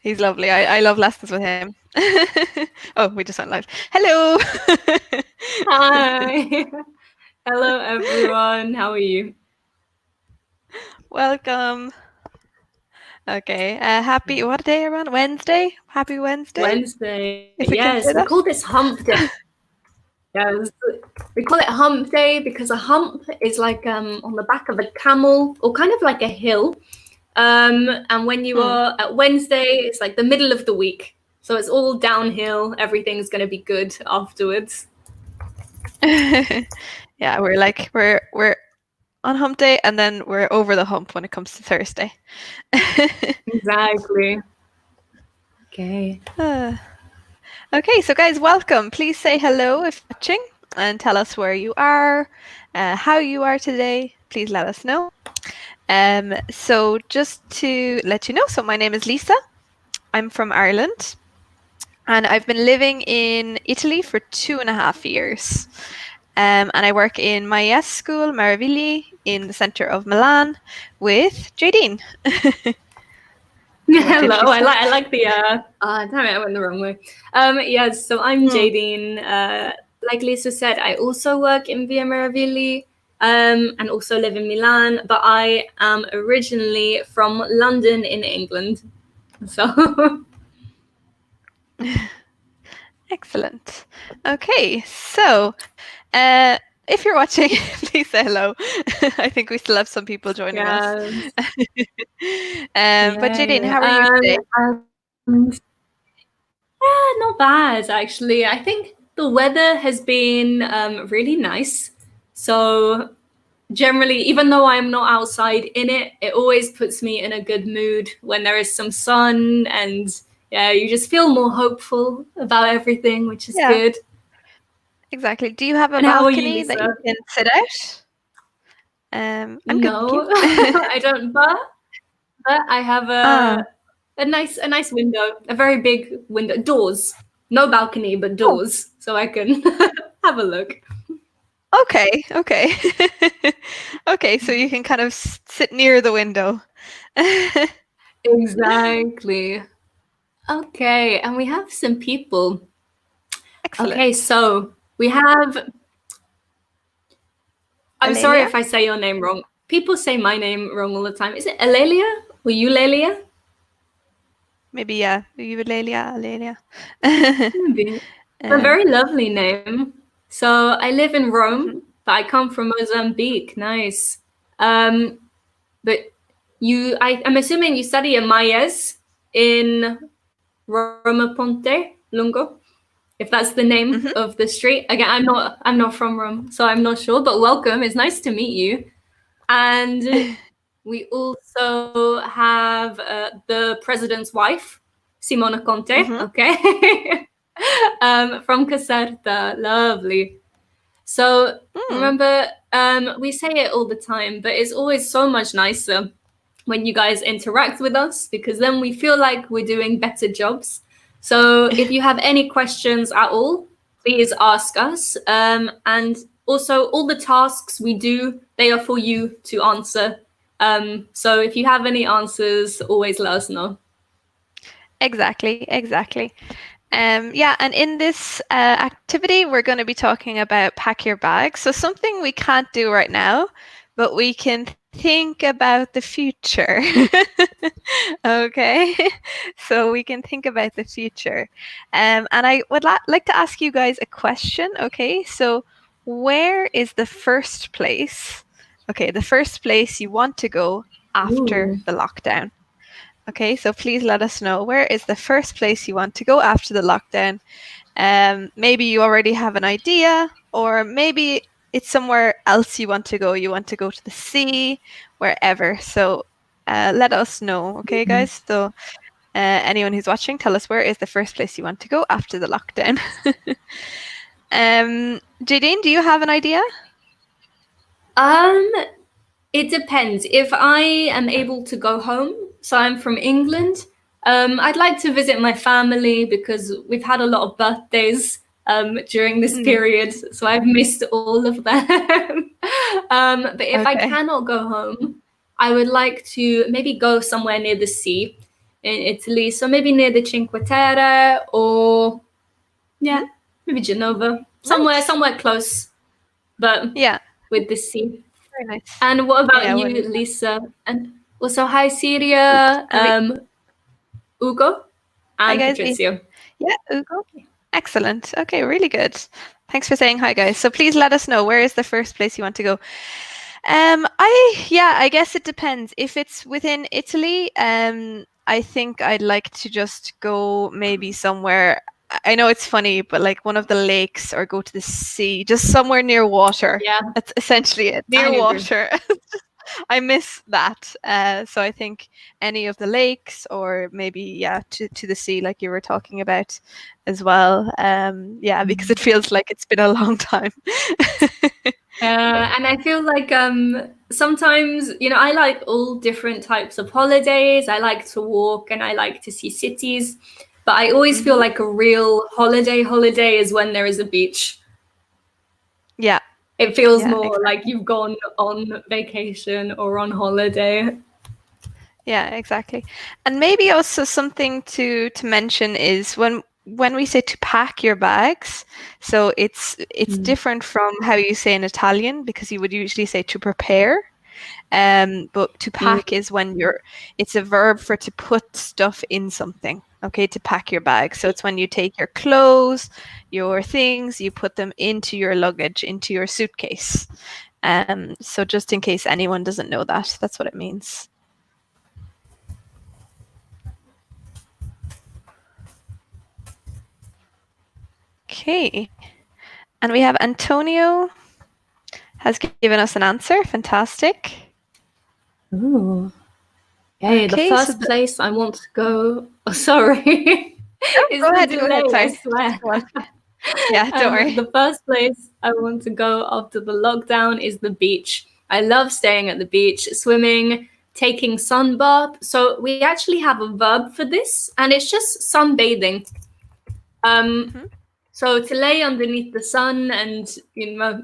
He's lovely. I love lessons with him. Oh, we just went live. Hello. Hi. Hello, everyone. How are you? Welcome. Okay. What day are we on? Wednesday? Happy Wednesday, Wednesday. if we can Yes, say we that. call this hump day. Yes. We call it hump day because a hump is like on the back of a camel or kind of like a hill. And when you Hmm. are at Wednesday, it's like the middle of the week. So it's all downhill. Everything's going to be good afterwards. Yeah, we're on hump day and then we're over the hump when it comes to Thursday. Exactly. Okay. Okay, so guys, welcome. Please say hello if you're watching and tell us where you are, how you are today. Please let us know. So just to let you know, so my name is Lisa. I'm from Ireland and I've been living in Italy for 2.5 years. And I work in my yes school, Maravigli, in the center of Milan with Jadene. Do you want to Hello, introduce yourself? I like the damn it, I went the wrong way. Yes, so I'm Hmm. Jadene. Like Lisa said, I also work in Via Meravigli, and also live in Milan, but I am originally from London in England. So Excellent. Okay, so uh, if you're watching, please say hello. I think we still have some people joining us. yes. But Jadine, Yay. how are you today? And not bad actually. I think the weather has been really nice. So generally, even though I'm not outside in it, it always puts me in a good mood when there is some sun and yeah, you just feel more hopeful about everything, which is Yeah, good. exactly. Do you have a And how are you, balcony that you Lisa? can sit out? I'm good, thank you. No, I don't, but I have Ah, a nice window, a very big window, doors. No balcony, but oh, doors, so I can have a look. okay, okay. Okay, so you can kind of sit near the window. Exactly. Okay, and we have some people. Okay, Excellent. so we have. I'm sorry Alelia? if I say your name wrong. People say my name wrong all the time. Is it Alelia or Eulalia? Maybe, yeah. Eulalia, Alelia. Maybe. A um, very lovely name. So I live in Rome, mhm. but I come from Mozambique. Nice. Um, but I'm assuming you study a Mayes in Roma Ponte Lungo, if that's the name Mhm. of the street. Again, I'm not from Rome, so I'm not sure. But welcome. It's nice to meet you. And we also have the president's wife, Simona Conte. Mhm. Okay, from Caserta. Lovely. So Mm. remember, we say it all the time, but it's always so much nicer when you guys interact with us because then we feel like we're doing better jobs. So if you have any questions at all, please ask us. And also, all the tasks we do, they are for you to answer. So if you have any answers, always let us know. Exactly, exactly. Yeah, and in this activity, we're going to be talking about pack your bags. So something we can't do right now, but we can think about the future. Okay, so we can think about the future. And I would like to ask you guys a question. Okay, so where is the first place? Okay, the first place you want to go after Ooh. the lockdown. Okay, so please let us know where is the first place you want to go after the lockdown. Maybe you already have an idea, or maybe it's somewhere else you want to go. You want to go to the sea, wherever. So let us know, okay, guys? So anyone who's watching, tell us where is the first place you want to go after the lockdown. Jadine, do you have an idea? Um, It depends. If I am able to go home, so I'm from England, I'd like to visit my family because we've had a lot of birthdays during this Mm, period, so I've missed all of them. But if I okay. cannot go home, I would like to maybe go somewhere near the sea. in Italy. So maybe near the Cinque Terre, or yeah, Mhm. maybe Genova, Nice. somewhere close, but Yeah. with the sea. Very nice. And what about Yeah, when you, you Lisa? And also, hi, Oop. Syria, And we Ugo, Hi and guys. Patrizio. Yeah, Ugo. Excellent. Okay, really good. Thanks for saying hi, guys. So please let us know, where is the first place you want to go. I guess it depends. If it's within Italy, I think I'd like to just go maybe somewhere. I know it's funny, but like one of the lakes, or go to the sea, just somewhere near water. Yeah, That's essentially it. I Near agree. water. I miss that. So I think any of the lakes, or maybe to the sea, like you were talking about as well. Yeah, because it feels like it's been a long time. And I feel like sometimes, I like all different types of holidays. I like to walk and I like to see cities, but I always feel Hmm. like a real holiday is when there is a beach. Yeah, It feels yeah, more like exactly. you've gone on vacation or on holiday. Yeah, exactly. And maybe also something to mention is when we say to pack your bags, so it's Mm. different from how you say in Italian, because you would usually say to prepare. But to Mm. pack is when it's a verb for to put stuff in something. Okay, to pack your bag. So it's when you take your clothes, your things, you put them into your luggage, into your suitcase. So just in case anyone doesn't know that, that's what it means. Okay. And we have Antonio has given us an answer. Fantastic. Ooh. Okay, the Okay, so first place I want to go. Oh, sorry. oh, It's go the ahead, go delay, ahead. I Sorry. swear. Go on. Yeah, don't worry. The first place I want to go after the lockdown is the beach. I love staying at the beach, swimming, taking sunbath. So we actually have a verb for this, and it's just sunbathing. Um, Hmm. so to lay underneath the sun and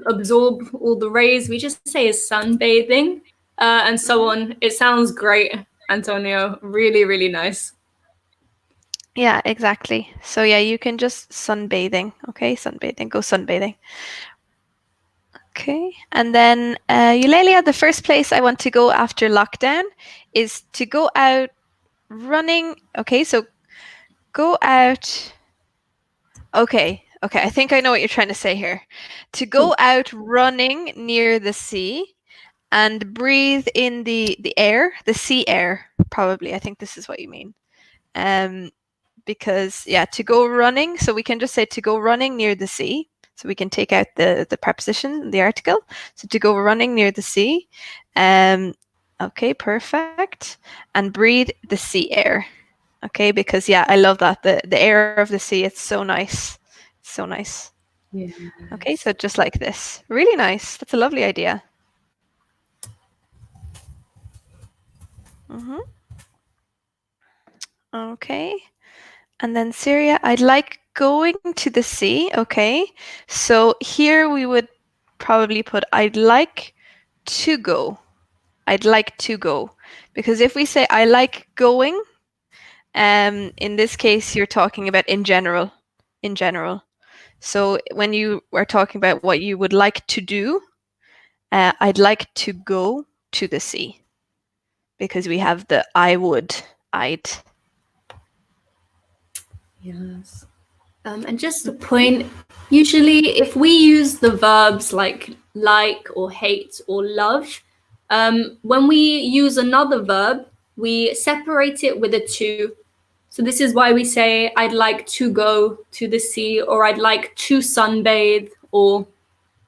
absorb all the rays, we just say is sunbathing, and so Hmm. on. It sounds great, Antonio. Really, really nice. Yeah, exactly. So yeah, you can just sunbathing. Okay, sunbathing. Go sunbathing. Okay. And then Eulalia, the first place I want to go after lockdown is to go out running. Okay, so go out. Okay, okay. I think I know what you're trying to say here. To go Cool. out running near the sea and breathe in the air, the sea air, probably. I think this is what you mean. Um, because yeah, to go running. So we can just say to go running near the sea. So we can take out the preposition, the article. So to go running near the sea. Um, okay, perfect. And breathe the sea air. Okay, because yeah, I love that the air of the sea. It's so nice. It's so nice. Okay, so Yes. just like this, really nice. That's a lovely idea. Hmm. Okay. And then Syria, I'd like going to the sea. Okay. So here we would probably put I'd like to go. I'd like to go. Because if we say I like going, in this case you're talking about in general. In general. So when you are talking about what you would like to do, I'd like to go to the sea. Because we have the I would, I'd. Yes. And just a point, usually if we use the verbs like or hate or love, when we use another verb, we separate it with a to. So this is why we say, I'd like to go to the sea, or I'd like to sunbathe, or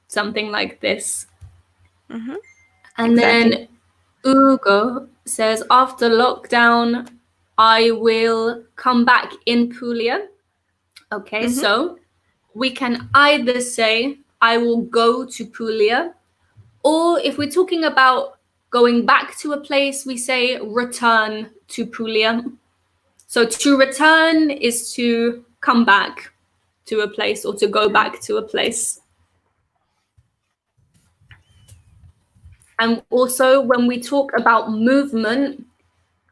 something like this. Mm-hmm. And Exactly. then Ugo says, after lockdown, I will come back in Puglia. Okay, Mm-hmm. so we can either say, I will go to Puglia, or if we're talking about going back to a place, we say return to Puglia. So to return is to come back to a place or to go back to a place. And also, when we talk about movement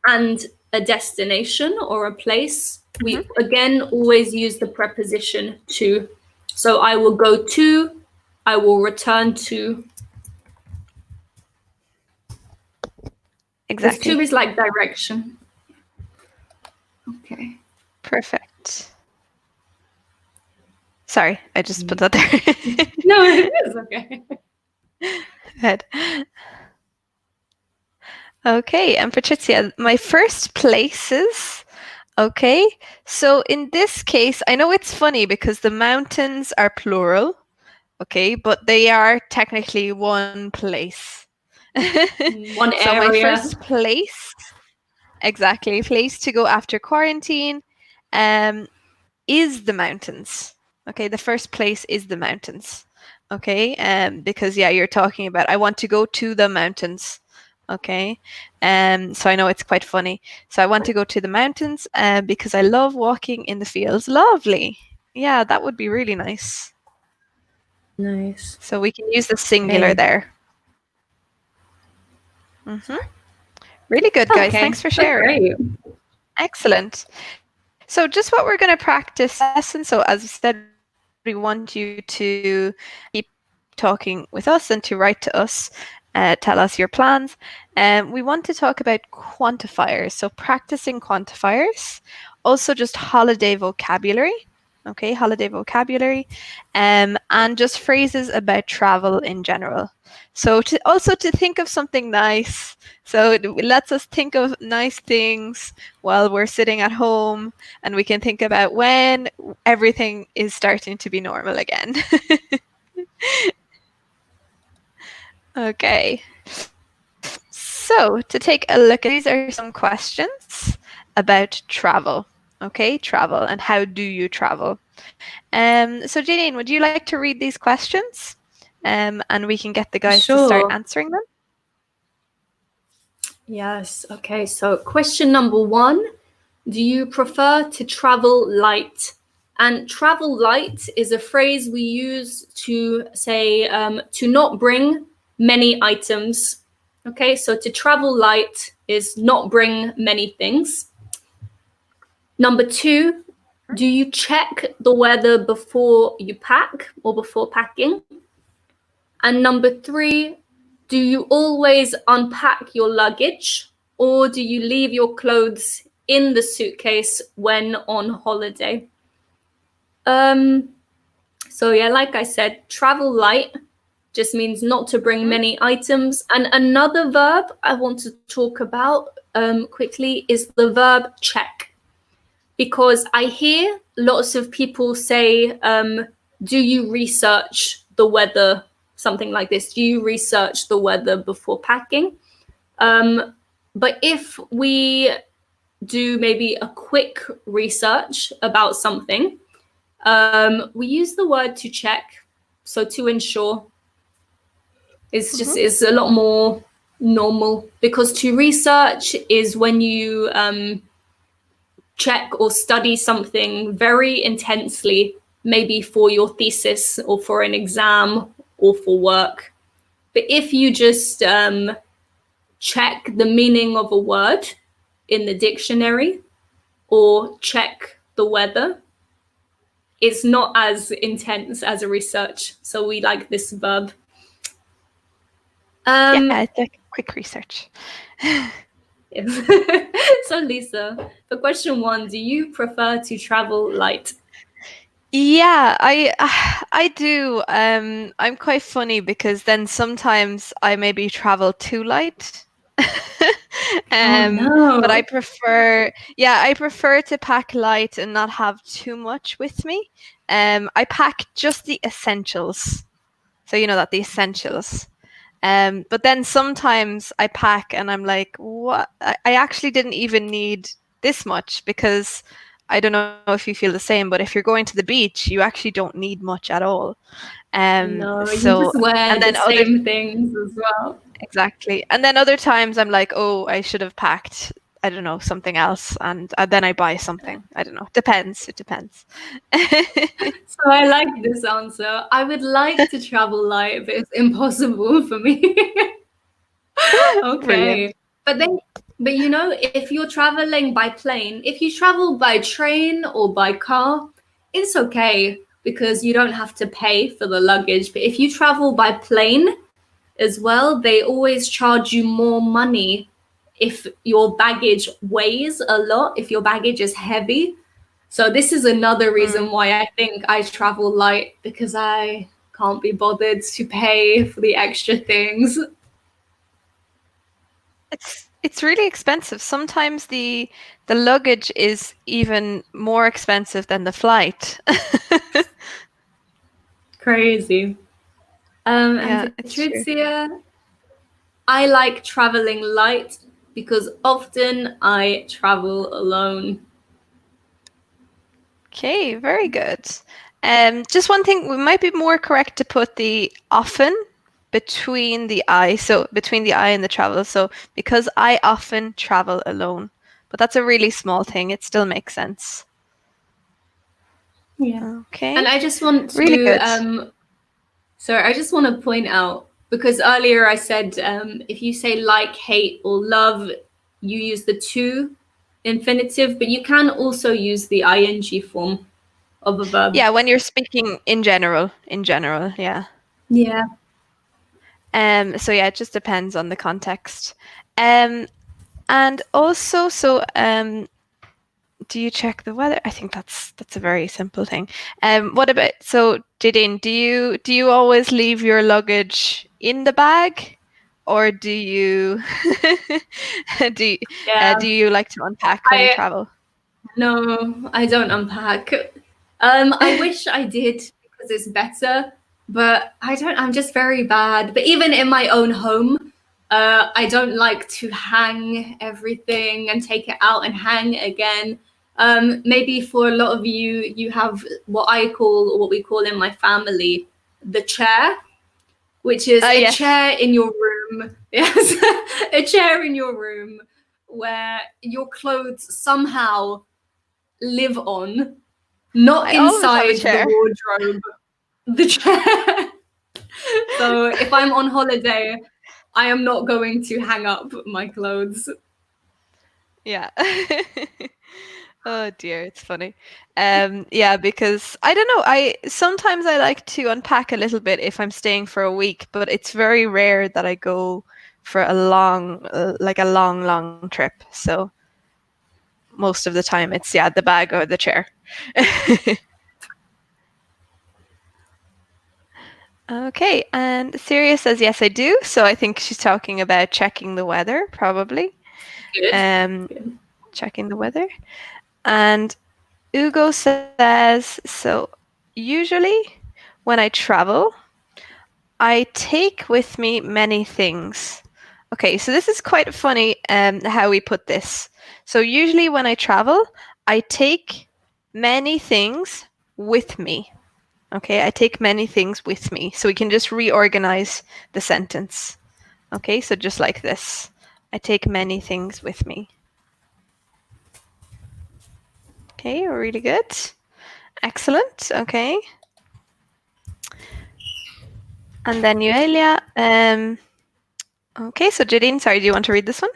and a destination or a place, Mhm. we again always use the preposition to. So I will go to, I will return to, because to Exactly. is like direction. Okay. Perfect. Sorry, I just put that there. No, it is okay. Head. Okay, and Patricia, my first places. Okay, so in this case, I know it's funny because the mountains are plural, okay, but they are technically one place. One So my area. first place, exactly, place to go after quarantine, um, is the mountains. Okay, the first place is the mountains. Okay, because yeah, you're talking about I want to go to the mountains. Okay, so I know it's quite funny. So I want to go to the mountains because I love walking in the fields. Lovely. Yeah, that would be really nice. Nice. So we can use the singular Okay. there. Hmm. Really good, guys. Okay. Thanks for That's sharing. great. Excellent. So just what we're going to practice lesson. So as we said, we want you to keep talking with us and to write to us, tell us your plans. We want to talk about quantifiers. So practicing quantifiers, also just holiday vocabulary. Okay, holiday vocabulary, and just phrases about travel in general. So to think of something nice. So it lets us think of nice things while we're sitting at home, and we can think about when everything is starting to be normal again. Okay. So to take a look at these are some questions about travel. Okay, travel and how do you travel? So Jadene, would you like to read these questions? And we can get the guys to start Sure. answering them. Yes. Okay. So, question number one: do you prefer to travel light? And travel light is a phrase we use to say to not bring many items. Okay. So, to travel light is not bring many things. Number two: do you check the weather before you pack or before packing? And number three: do you always unpack your luggage or do you leave your clothes in the suitcase when on holiday? Um, so yeah, like I said, travel light just means not to bring Mhm. many items. And another verb I want to talk about quickly is the verb check, because I hear lots of people say, do you research the weather? Something like this. Do you research the weather before packing? But if we do maybe a quick research about something, we use the word to check. So to ensure Mhm. is a lot more normal, because to research is when you check or study something very intensely, maybe for your thesis or for an exam or for work. But if you just check the meaning of a word in the dictionary or check the weather, it's not as intense as a research. So we like this verb. Yeah, Um, it's like quick research. yes. So Lisa, for question one, do you prefer to travel light? Yeah, I do. I'm quite funny because then sometimes I maybe travel too light. Oh But I no. prefer, yeah, I prefer to pack light and not have too much with me. I pack just the essentials. So you know that the essentials. But then sometimes I pack and I'm like, what? I actually didn't even need this much because I don't know if you feel the same, but if you're going to the beach, you actually don't need much at all. No, you So just wear and the then other same things as well. exactly, and then other times I'm like, oh, I should have packed. I don't know, something else, and then I buy something. I don't know. Depends. It depends. So I like this answer. I would like to travel light, but it's impossible for me. Brilliant. Okay. But then But you know, if you're traveling by plane, if you travel by train or by car, it's okay because you don't have to pay for the luggage. But if you travel by plane as well, they always charge you more money if your baggage weighs a lot, if your baggage is heavy. So this is another reason Mm. why I think I travel light, because I can't be bothered to pay for the extra things. It's really expensive. Sometimes the luggage is even more expensive than the flight. Crazy. And Yeah, it's true. Patrizia, I like traveling light because often I travel alone. Okay, very good. Just one thing, we might be more correct to put the often between the I, so between the I and the travel. So because I often travel alone, but that's a really small thing. It still makes sense. Yeah. Okay, And I just want really to, good. sorry, I just want to point out, because earlier I said if you say like, hate, or love, you use the to infinitive, but you can also use the ing form of a verb. Yeah, when you're speaking in general, yeah. Yeah. So yeah, it just depends on the context. Um, and also, do you check the weather? I think that's a very simple thing. What about Jadine, do you always leave your luggage in the bag, or do you do you, Yeah. do you like to unpack when you I travel? No, I don't unpack. I wish I did because it's better, but I don't. I'm just very bad. But even in my own home, I don't like to hang everything and take it out and hang again. Maybe for a lot of you, you have what we call in my family, the chair, which is Ah, a yes. chair in your room. Yes, a chair in your room where your clothes somehow live on, not I always have a inside the chair. wardrobe, the chair. So if I'm on holiday, I am not going to hang up my clothes. Yeah. Oh dear, it's funny. Yeah, because I don't know, I sometimes I like to unpack a little bit if I'm staying for a week, but it's very rare that I go for a long, like a long trip. So most of the time it's yeah, the bag or the chair. Okay, and Syria says yes, I do. So I think she's talking about checking the weather, probably. Good. Um, Good. checking the weather. And Ugo says, so usually when I travel, I take with me many things. Okay, so this is quite funny how we put this. So usually when I travel, I take many things with me. Okay, I take many things with me. So we can just reorganize the sentence. Okay, so just like this. I take many things with me. Okay, really good. Excellent. Okay. And then Euelia. Okay, so Jadine, sorry, do you want to read this one?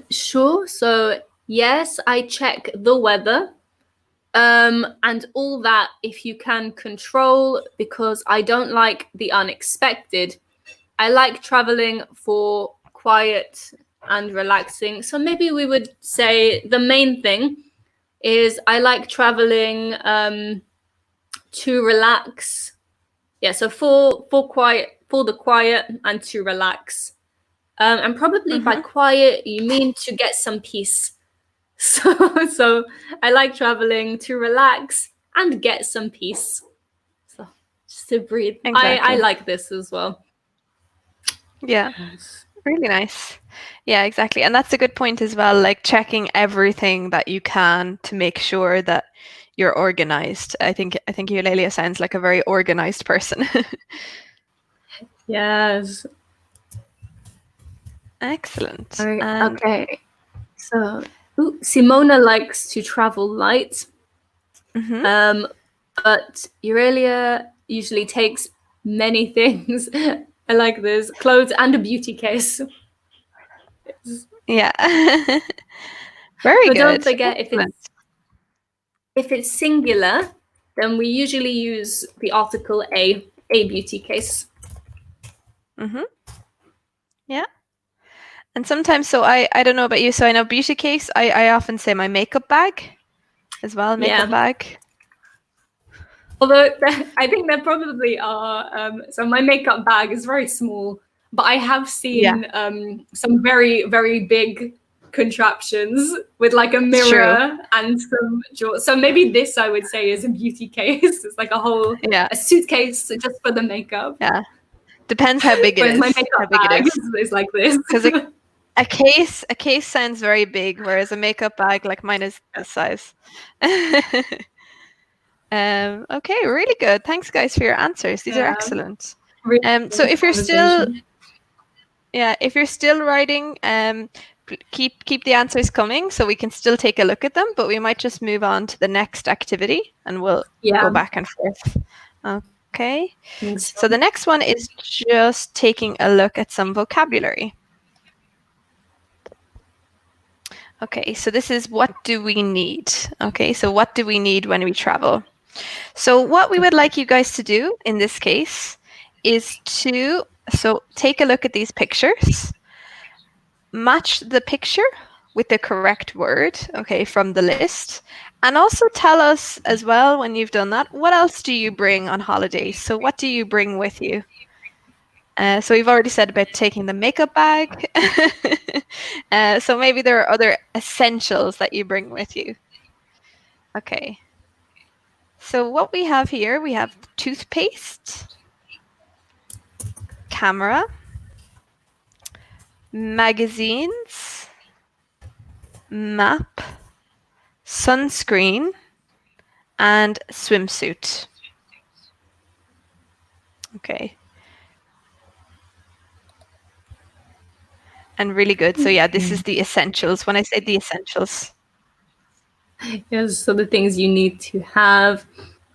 Sure. So yes, I check the weather. And all that if you can control, because I don't like the unexpected. I like traveling for quiet and relaxing. So maybe we would say the main thing is I like traveling to relax. Yeah, so for the quiet and to relax. And probably by Mm-hmm. quiet you mean to get some peace. So I like traveling to relax and get some peace. So just to breathe. I Exactly. like this as well. Yeah, Yes. really nice. Yeah, exactly. And that's a good point as well, like checking everything that you can to make sure that you're organized. I think Eulalia sounds like a very organized person. Yes. Excellent. All right. And Okay. So, Simona likes to travel light, mhm. um, but Aurelia usually takes many things. I like this, clothes and a beauty case. Yeah. Very But don't good. forget, Excellent. if it's singular, then we usually use the article a beauty case. Mm-hmm. Yeah. And sometimes, so I don't know about you, so I know beauty case, I often say my makeup bag as well, makeup Yeah. bag. Although I think there probably are. So my makeup bag is very small, but I have Yeah, seen some very, very big contraptions with like a it's true. mirror and some drawers. So maybe this I would say is a beauty case. It's like Yeah, a suitcase just for the makeup. yeah. Depends how big it Whereas my is, how makeup big it bag is. is like this. Because a case sounds very big, whereas a makeup bag like mine is this size. Okay, really good. Thanks, guys, for your answers. These are Yeah, excellent. really So good conversation. if you're still writing, keep the answers coming so we can still take a look at them. But we might just move on to the next activity, and we'll Yeah, go back and forth. Okay. I think so. So the next one is just taking a look at some vocabulary. Okay, so this is what do we need? Okay, so what do we need when we travel? So what we would like you guys to do in this case is to take a look at these pictures, match the picture with the correct word, okay, from the list, and also tell us as well when you've done that, what else do you bring on holiday? So what do you bring with you? So we've already said about taking the makeup bag. So maybe there are other essentials that you bring with you. Okay. So what we have here, we have toothpaste, camera, magazines, map, sunscreen, and swimsuit. Okay. And really good. So yeah, this is the essentials. When I say the essentials. Yes, so the things you need to have.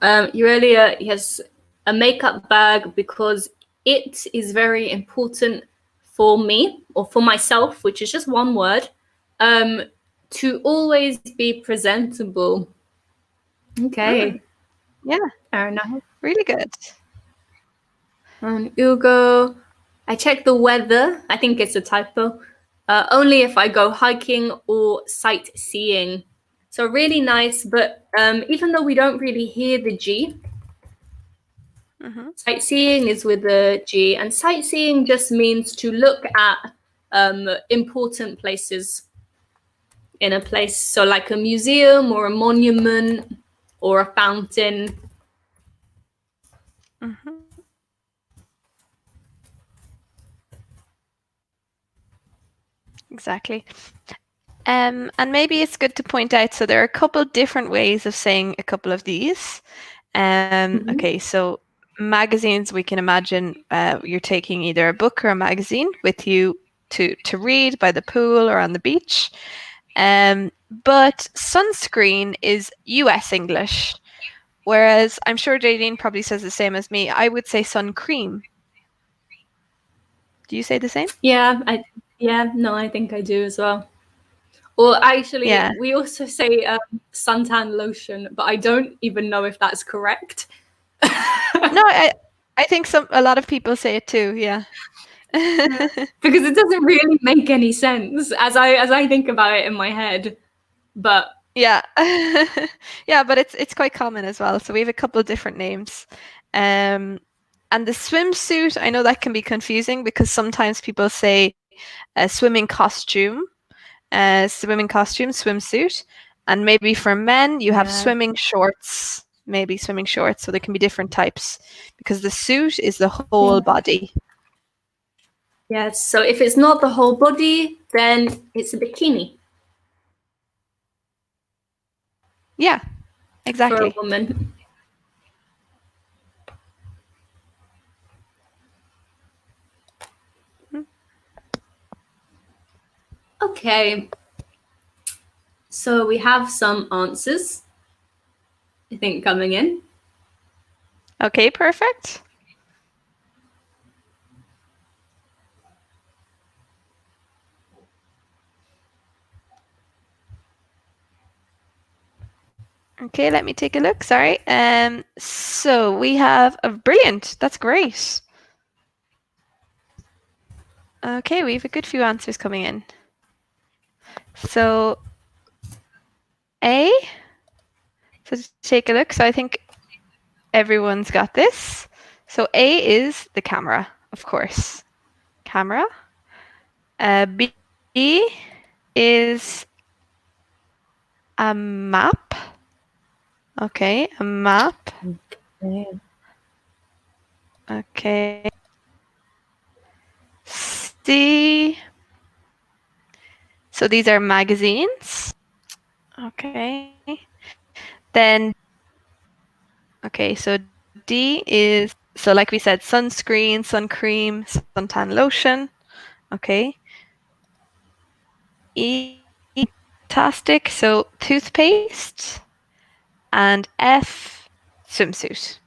You earlier, yes, a makeup bag because it is very important for me or for myself, which is just one word, to always be presentable. Okay, Yeah, fair enough. really good. Hugo, I check the weather. I think it's a typo. Only if I go hiking or sightseeing. So really nice, but even though we don't really hear the G, sightseeing is with the G, and sightseeing just means to look at important places in a place. So like a museum or a monument or a fountain. Mm-hmm. Exactly. And maybe it's good to point out, so there are a couple different ways of saying a couple of these. Okay, so magazines, we can imagine you're taking either a book or a magazine with you to read by the pool or on the beach. But sunscreen is US English, whereas I'm sure Jadene probably says the same as me. I would say sun cream. Do you say the same? No, I think I do as well. Or actually, Yeah. we also say suntan lotion, but I don't even know if that's correct. No, I think a lot of people say it too. Yeah. Because it doesn't really make any sense as I think about it in my head. But Yeah. Yeah, but it's quite common as well. So we have a couple of different names. And the swimsuit, I know that can be confusing because sometimes people say swimming costume, swimsuit. And maybe for men, you have swimming shorts, maybe swimming shorts. So there can be different types because the suit is the whole body. yes, so if it's not the whole body, then it's a bikini Yeah, for a exactly. woman. Okay. So we have some answers, I think, coming in. Okay, perfect. Okay, let me take a look. Sorry. So we have a brilliant. That's great. Okay, we have a good few answers coming in. So A. So take a look. So I think everyone's got this. So A is the camera, of course. Camera. B is a map. Okay, a map. Okay. Okay. C. So these are magazines. Okay. Then, okay, so D is, so like we said, sunscreen, sun cream, suntan lotion. Okay. E, fantastic. So toothpaste. And F, swimsuit.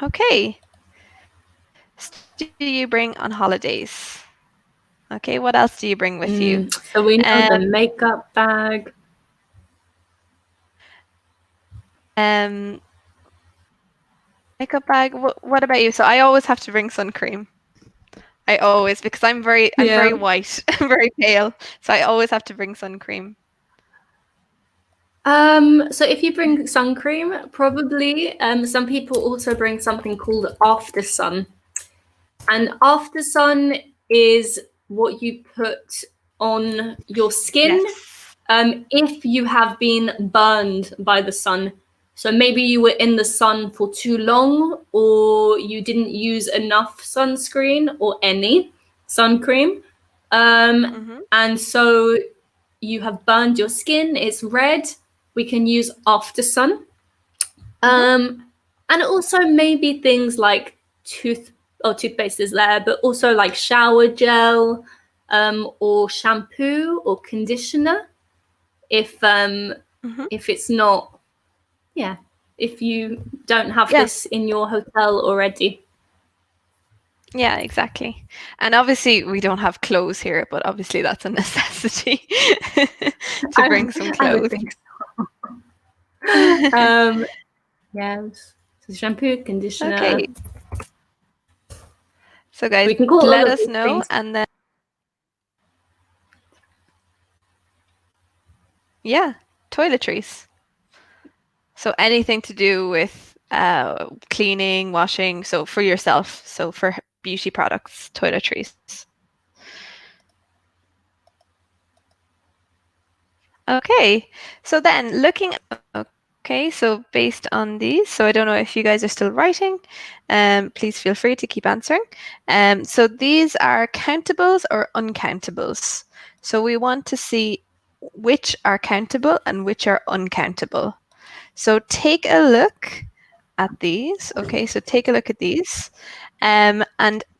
Okay. So what do you bring on holidays? Okay, what else do you bring with you? So we know the Um, makeup bag. um, makeup bag. What about you? So I always have to bring sun cream. I always, because I'm Yeah. very white, I'm very pale, so I always have to bring sun cream. So if you bring sun cream, probably some people also bring something called after sun. And after sun is what you put on your skin Yes. if you have been burned by the sun. So maybe you were in the sun for too long, or you didn't use enough sunscreen or any sun cream. Mm-hmm. And so you have burned your skin, it's red. We can use after sun. Mm-hmm. And also maybe things like toothpaste is there, but also like shower gel, or shampoo or conditioner. If Mm-hmm. if it's not, yeah, if you don't have Yeah. this in your hotel already. Yeah, exactly. And obviously we don't have clothes here, but obviously that's a necessity to I, bring some I would clothes. think so. Yes, so shampoo, conditioner. Okay. So guys, We can call all let of us these know things. and then yeah, toiletries. So anything to do with cleaning, washing, so for yourself, so for beauty products, toiletries. Okay, so then looking, okay, so based on these, so I don't know if you guys are still writing, please feel free to keep answering. So these are countables or uncountables. So we want to see which are countable and which are uncountable. So take a look at these. Okay, so take a look at these and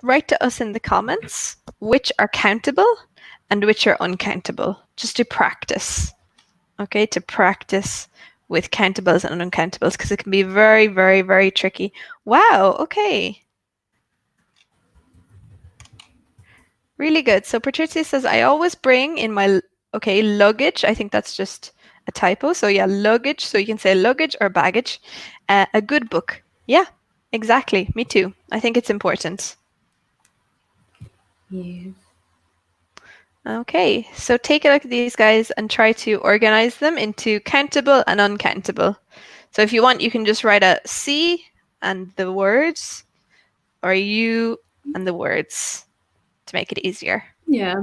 write to us in the comments which are countable and which are uncountable, just to practice. Okay, to practice with countables and uncountables because it can be very, very, very tricky. Wow, okay. Really good. So Patricia says, I always bring in my, okay, luggage. I think that's just a typo. So yeah, luggage. So you can say luggage or baggage. A good book. Yeah, exactly. Me too. I think it's important. Yeah. Okay, so take a look at these guys and try to organize them into countable and uncountable. So if you want, you can just write a C and the words, or U and the words to make it easier. Yeah.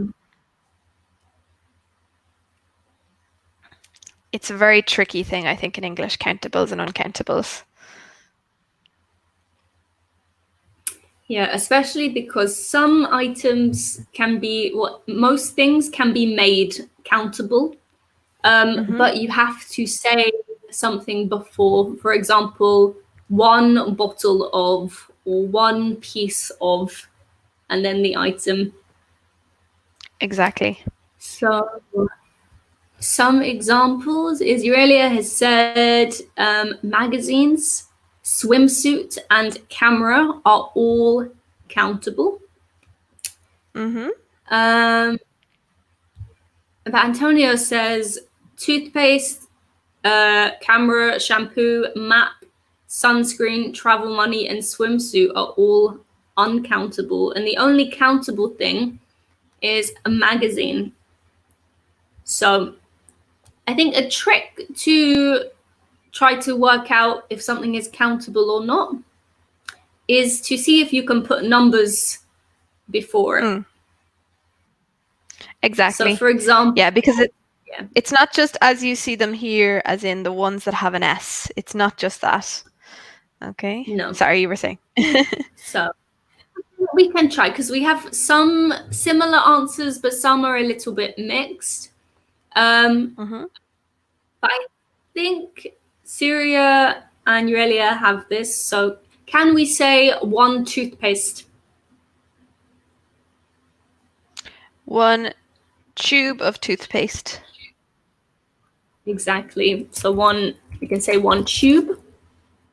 It's a very tricky thing, I think, in English, countables and uncountables. Yeah, especially because some items can be, well, most things can be made countable, Mm-hmm. but you have to say something before. For example, one bottle of, or one piece of, and then the item. Exactly. So some examples, Israelia has said magazines, swimsuit, and camera are all countable. Mm-hmm. Um, but Antonio says toothpaste, camera, shampoo, map, sunscreen, travel money, and swimsuit are all uncountable. And the only countable thing is a magazine. So I think a trick to try to work out if something is countable or not is to see if you can put numbers before it. Exactly. So for example, yeah, because it's not just as you see them here, as in the ones that have an S. It's not just that. Okay. No. Sorry, you were saying. So we can try, because we have some similar answers, but some are a little bit mixed. But I think Syria and Aurelia have this. So can we say one toothpaste? One tube of toothpaste. Exactly. So we can say one tube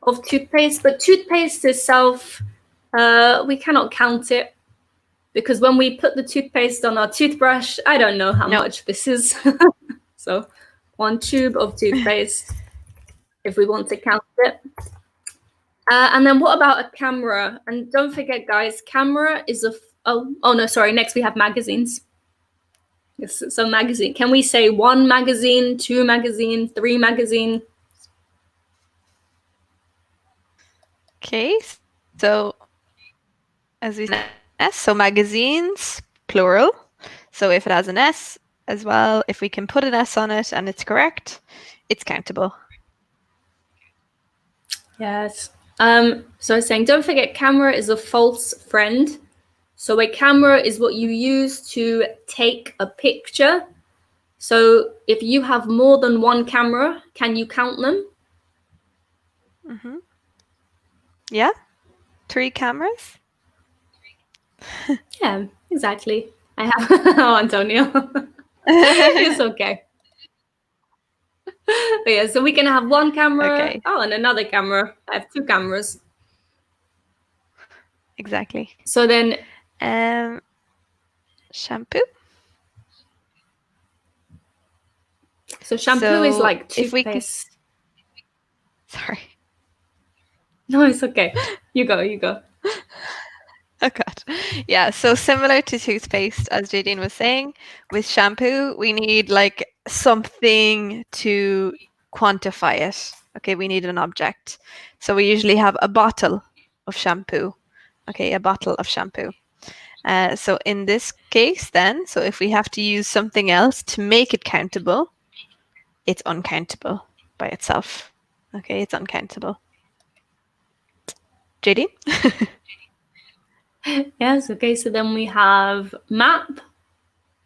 of toothpaste, but toothpaste itself, we cannot count it, because when we put the toothpaste on our toothbrush, I don't know how much this is. So one tube of toothpaste, if we want to count it. And then what about a camera? And don't forget, guys, camera is next we have magazines. Yes, so magazine. Can we say one magazine, two magazine, three magazine? Okay, so as we said, S, so magazines, plural. So if it has an S as well, if we can put an S on it and it's correct, it's countable. Yes. So I was saying, don't forget, camera is a false friend. So a camera is what you use to take a picture. So if you have more than one camera, can you count them? Yeah, 3 cameras. Yeah, exactly. I have. Oh, Antonio. It's okay. But yeah, so we can have one camera. Okay. Oh, and another camera. I have 2 cameras. Exactly. So then, shampoo. So shampoo is like toothpaste. Sorry. No, it's okay. You go. Oh God. Yeah, so similar to toothpaste, as Jadene was saying, with shampoo, we need like something to quantify it. Okay, we need an object. So we usually have a bottle of shampoo. Okay, a bottle of shampoo. So in this case then, so if we have to use something else to make it countable, it's uncountable by itself. Okay, it's uncountable. Jadene? Yes, okay, so then we have map.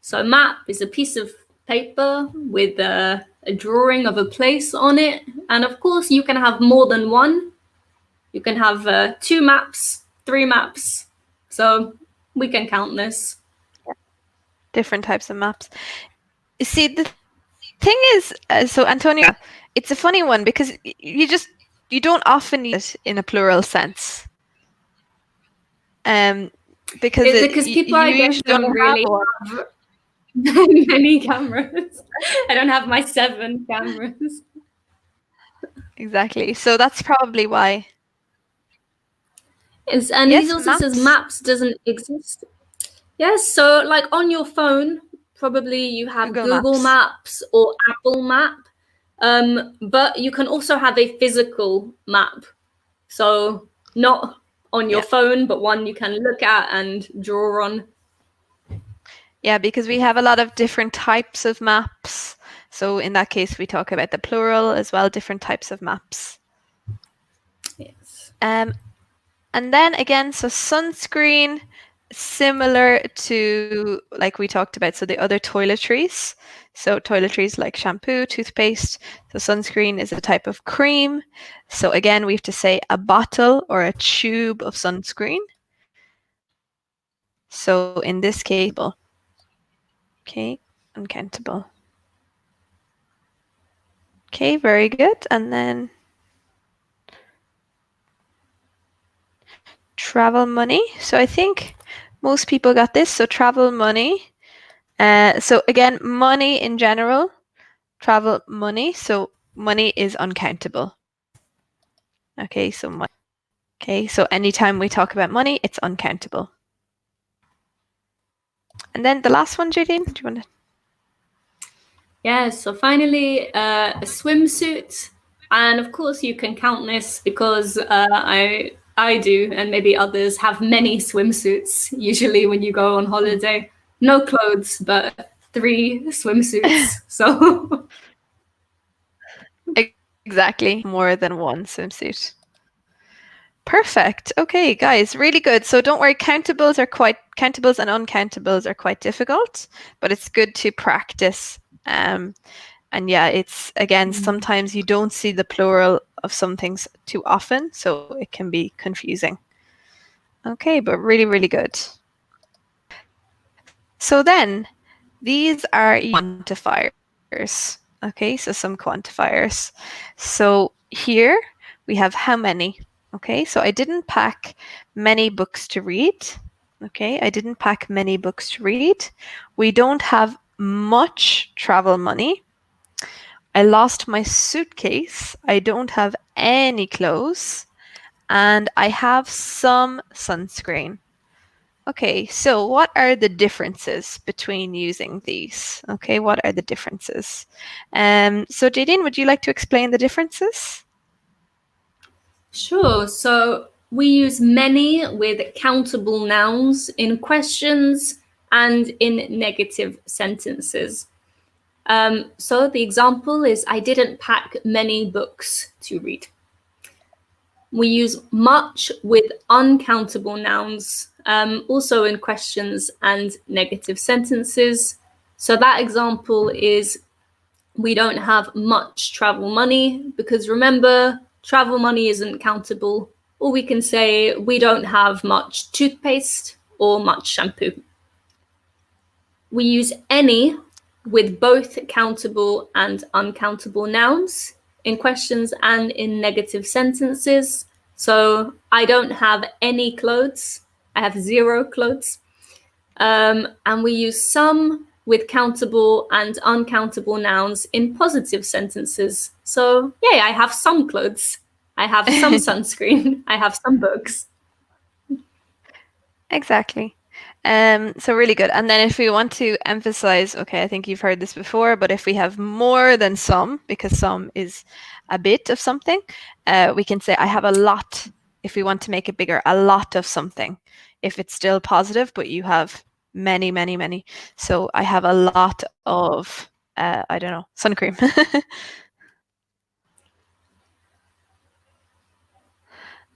So map is a piece of paper with a drawing of a place on it. And of course, you can have more than one. You can have 2 maps, 3 maps. So we can count this. Different types of maps. See, the thing is, so Antonia, it's a funny one because you don't often use it in a plural sense. Because people I guess don't really have many cameras. I don't have my 7 cameras. Exactly. So that's probably why. Yes, and it also says maps doesn't exist. Yes, so like on your phone, probably you have Google Maps or Apple Map, but you can also have a physical map. So not on your phone, but one you can look at and draw on. Yeah, because we have a lot of different types of maps. So in that case, we talk about the plural as well, different types of maps. Yes. And then again, so sunscreen, similar to like we talked about, so the other toiletries. So toiletries like shampoo, toothpaste. So sunscreen is a type of cream. So again, we have to say a bottle or a tube of sunscreen. So in this case, okay, uncountable. Okay, very good. And then travel money. So I think most people got this. So travel money. So again, money in general, travel money. So money is uncountable. Okay, so money. Okay, so anytime we talk about money, it's uncountable. And then the last one, Jadene, do you want to? Yeah, so finally, a swimsuit. And of course, you can count this because I do, and maybe others have many swimsuits. Usually, when you go on holiday, no clothes, but 3 swimsuits. So Exactly, more than one swimsuit. Perfect. Okay, guys, really good. So don't worry, countables and uncountables are quite difficult, but it's good to practice. And yeah, it's again, sometimes you don't see the plural of some things too often, so it can be confusing. Okay, but really, really good. So then, these are quantifiers. Okay, so some quantifiers. So here we have how many. Okay, so I didn't pack many books to read. Okay, I didn't pack many books to read. We don't have much travel money. I lost my suitcase. I don't have any clothes. And I have some sunscreen. Okay, so what are the differences between using these? Okay, what are the differences? So Jadine, would you like to explain the differences? sure. So we use many with countable nouns in questions and in negative sentences. So the example is I didn't pack many books to read. We use much with uncountable nouns, also in questions and negative sentences. So that example is we don't have much travel money because remember, travel money isn't countable. Or we can say we don't have much toothpaste or much shampoo. We use any with both countable and uncountable nouns in questions and in negative sentences. So I don't have any clothes. I have 0 clothes. And we use some with countable and uncountable nouns in positive sentences. So, yeah, I have some clothes. I have some sunscreen. I have some books. Exactly. So really good. And then if we want to emphasize, okay, I think you've heard this before, but if we have more than some, because some is a bit of something, we can say I have a lot. If we want to make it bigger, a lot of something. If it's still positive, but you have many, many, many. So I have a lot of, I don't know, sun cream.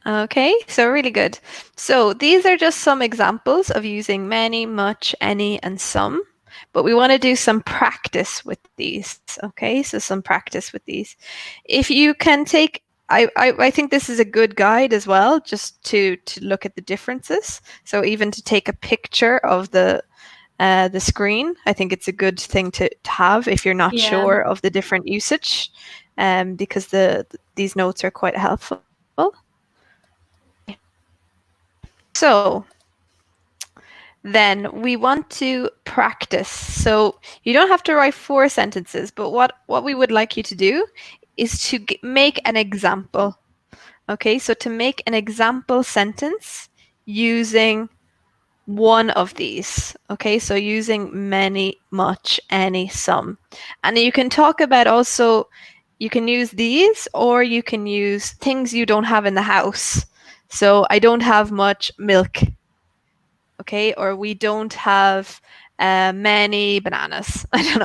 Okay, so really good. So these are just some examples of using many, much, any, and some. But we want to do some practice with these. Okay, so some practice with these. If you can take, I think this is a good guide as well, just to look at the differences. So even to take a picture of the screen, I think it's a good thing to have if you're not sure of the different usage, because these notes are quite helpful. So then we want to practice. So you don't have to write 4 sentences, but what we would like you to do is to make an example. Okay, so to make an example sentence using one of these. Okay, so using many, much, any, some. And you can talk about also, you can use these or you can use things you don't have in the house. So I don't have much milk. Okay, or we don't have many bananas. I don't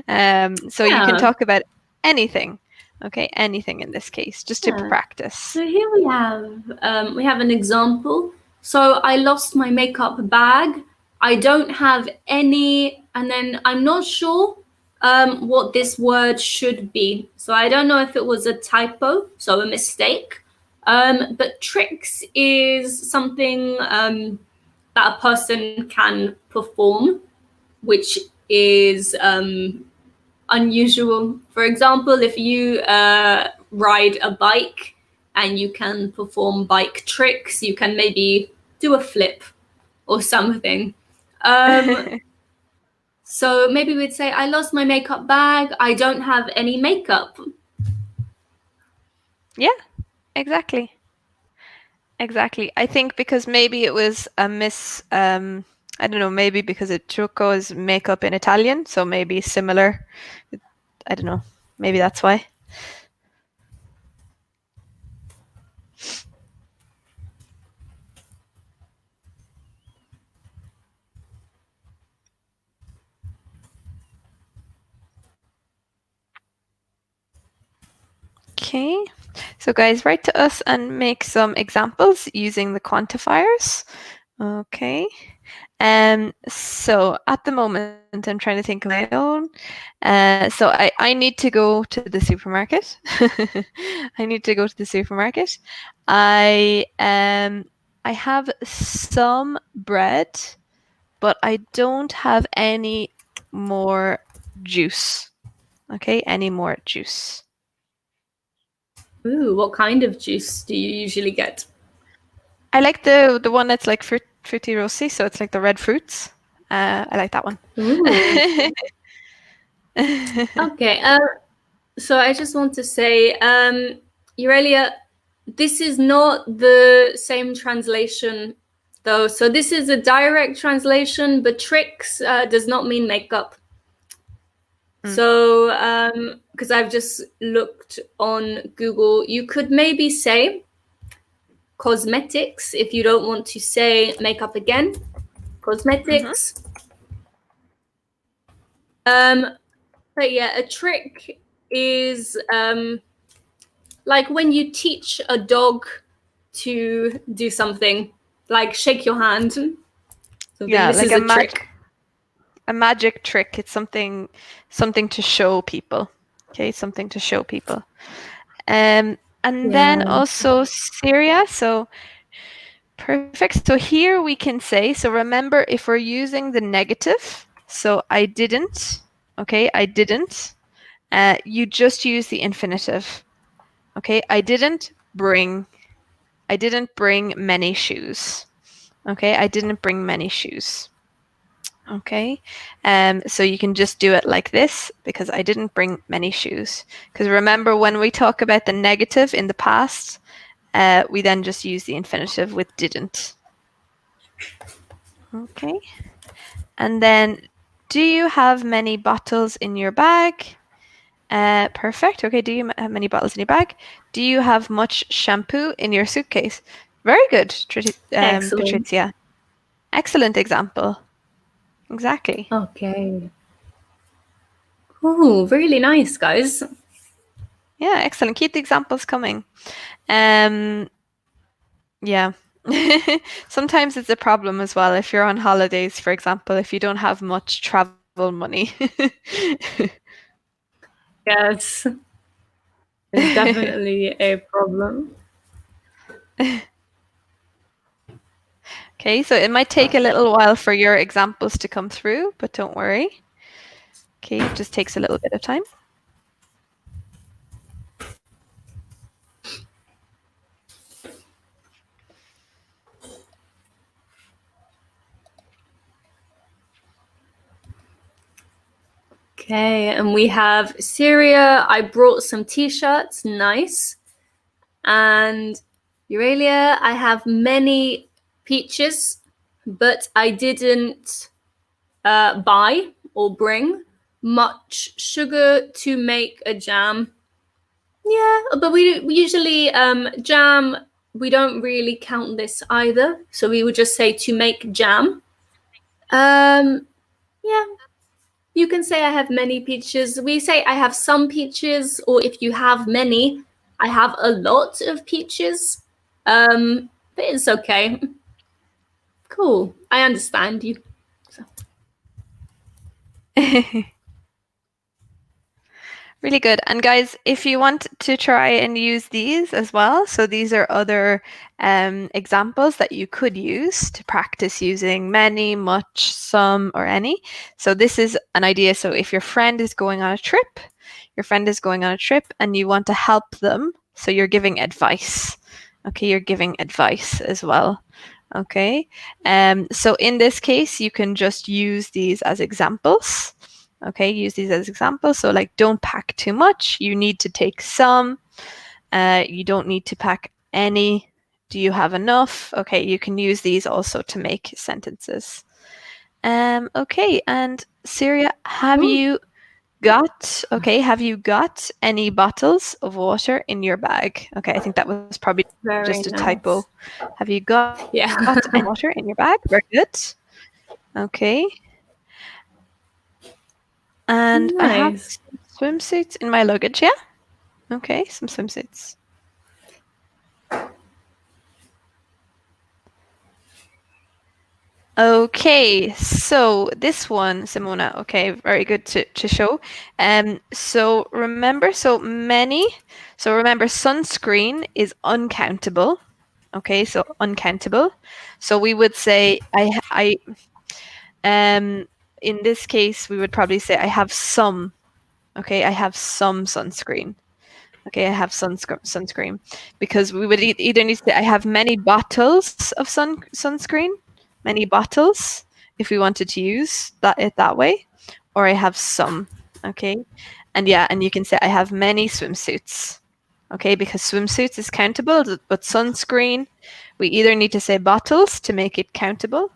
know. So you can talk about anything. Okay, anything in this case, just to practice. So here we have an example. So I lost my makeup bag. I don't have any, and then I'm not sure what this word should be. So I don't know if it was a typo, so a mistake. But tricks is something that a person can perform, which is unusual. For example, if you ride a bike and you can perform bike tricks, you can maybe do a flip or something. So maybe we'd say, I lost my makeup bag. I don't have any makeup. Yeah, exactly. Exactly. I think because maybe it was a I don't know, maybe because it trucco is makeup in Italian, so maybe similar. I don't know. Maybe that's why. Okay. So guys, write to us and make some examples using the quantifiers. Okay. So at the moment, I'm trying to think of my own. So I need to go to the supermarket. I need to go to the supermarket. I um I have some bread, but I don't have any more juice. Okay, any more juice. Ooh, what kind of juice do you usually get? I like the one that's like fruity rossi, so it's like the red fruits. I like that one. Ooh. Okay. So I just want to say, Aurelia, this is not the same translation, though. So this is a direct translation, but tricks does not mean makeup. So, because I've just looked on Google, you could maybe say cosmetics if you don't want to say makeup again. Cosmetics. But yeah, a trick is like when you teach a dog to do something, like shake your hand. So then Yeah, this like is a trick. a magic trick. It's something to show people. Okay, something to show people. And then Yeah. also Syria. So perfect. So here we can say, so remember if we're using the negative, so I didn't, okay, I didn't, you just use the infinitive. Okay, I didn't bring many shoes. Okay, I didn't bring many shoes. Okay, so you can just do it like this because I didn't bring many shoes. Because remember, when we talk about the negative in the past, we then just use the infinitive with didn't. Okay, and then do you have many bottles in your bag? Perfect. Okay, do you have many bottles in your bag? Do you have much shampoo in your suitcase? Very good, Excellent. Patricia. Excellent example. Exactly. Okay. Oh, really nice, guys. Yeah, excellent. Keep the examples coming. Um, yeah. Sometimes it's a problem as well if you're on holidays, for example, if you don't have much travel money. Yes, it's definitely a problem. Okay, so it might take a little while for your examples to come through, but don't worry. Okay, it just takes a little bit of time. Okay, and we have Syria. I brought some t-shirts. Nice. And Aurelia, I have many peaches, but I didn't buy or bring much sugar to make a jam. Yeah, but we usually jam. We don't really count this either, so we would just say to make jam. Yeah, you can say I have many peaches. We say I have some peaches, or if you have many, I have a lot of peaches. But it's okay. Cool. I understand you. So. Really good. And guys, if you want to try and use these as well, so these are other examples that you could use to practice using many, much, some, or any. So this is an idea. So if your friend is going on a trip, and you want to help them, so you're giving advice. Okay, you're giving advice as well. Okay. So in this case, you can just use these as examples. Okay, use these as examples. So like, don't pack too much. You need to take some. You don't need to pack any. Do you have enough? Okay, you can use these also to make sentences. Okay, and Syria, have Ooh, you got any bottles of water in your bag? Okay, I think that was probably just a very typo. nice. Have you got any Yeah. water in your bag? Very good. Okay. And I have Nice. some swimsuits in my luggage, yeah? Okay, some swimsuits. Okay, so this one, Simona, okay, very good to show. So remember sunscreen is uncountable. Okay, so uncountable. So we would say in this case we would probably say I have some. Okay, I have some sunscreen. Okay, I have sunscreen because we would either need to say I have many bottles of sunscreen, many bottles if we wanted to use that way, or I have some. Okay, and yeah, and you can say I have many swimsuits. Okay, because swimsuits is countable, but sunscreen we either need to say bottles to make it countable,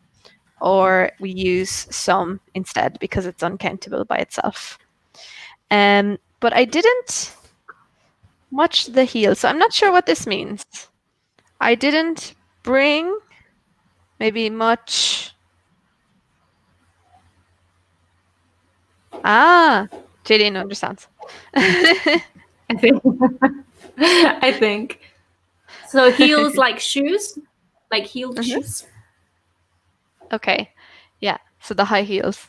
or we use some instead because it's uncountable by itself. But I didn't much the heel. So I'm not sure what this means. I didn't bring maybe much. Ah, Jadene understands. I think. I think. So heels like shoes, like heeled Mhm. shoes. Okay. Yeah. So the high heels.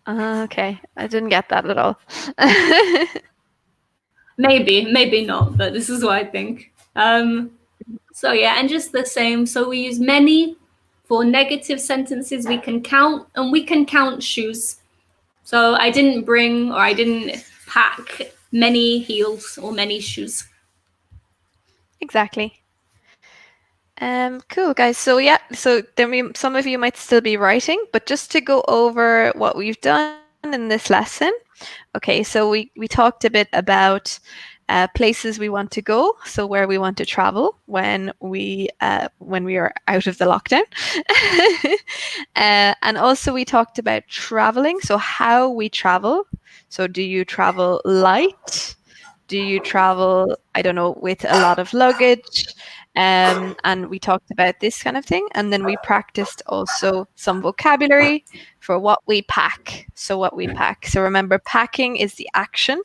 Okay. I didn't get that at all. Maybe, maybe not, but this is what I think. So yeah, and just the same. So we use many for negative sentences. We can count, and we can count shoes. So I didn't bring or I didn't pack many heels or many shoes. Exactly. Cool, guys. So yeah, so some of you might still be writing, but just to go over what we've done in this lesson. Okay, so we talked a bit about places we want to go, so where we want to travel when we are out of the lockdown, and also we talked about traveling, so how we travel. So do you travel light? Do you travel, I don't know, with a lot of luggage? And we talked about this kind of thing. And then we practiced also some vocabulary for what we pack. So, what we pack. So, remember, packing is the action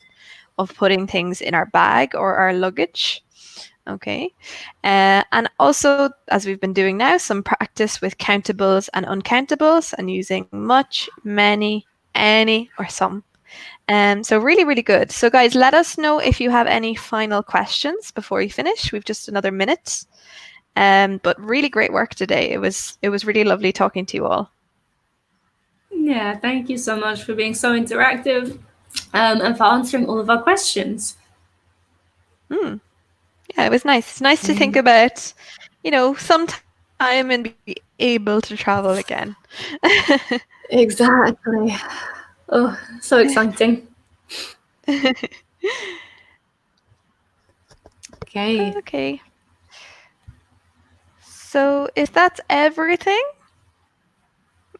of putting things in our bag or our luggage. Okay. And also, as we've been doing now, some practice with countables and uncountables and using much, many, any, or some. So really, really good. So guys, let us know if you have any final questions before we finish. We've just another minute. But really great work today. It was really lovely talking to you all. Yeah, thank you so much for being so interactive and for answering all of our questions. Mm. Yeah, it was nice. It's nice to think about, some time and be able to travel again. Exactly. Oh, so exciting. Okay. Okay. So if that's everything,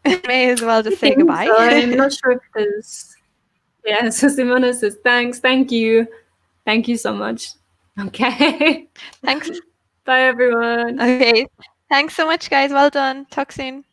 we may as well I just say think so. I'm goodbye. not sure if there's. Yeah, so Simona says thanks. Thank you. Thank you so much. Okay. Thanks. Bye, everyone. Okay. Thanks so much, guys. Well done. Talk soon.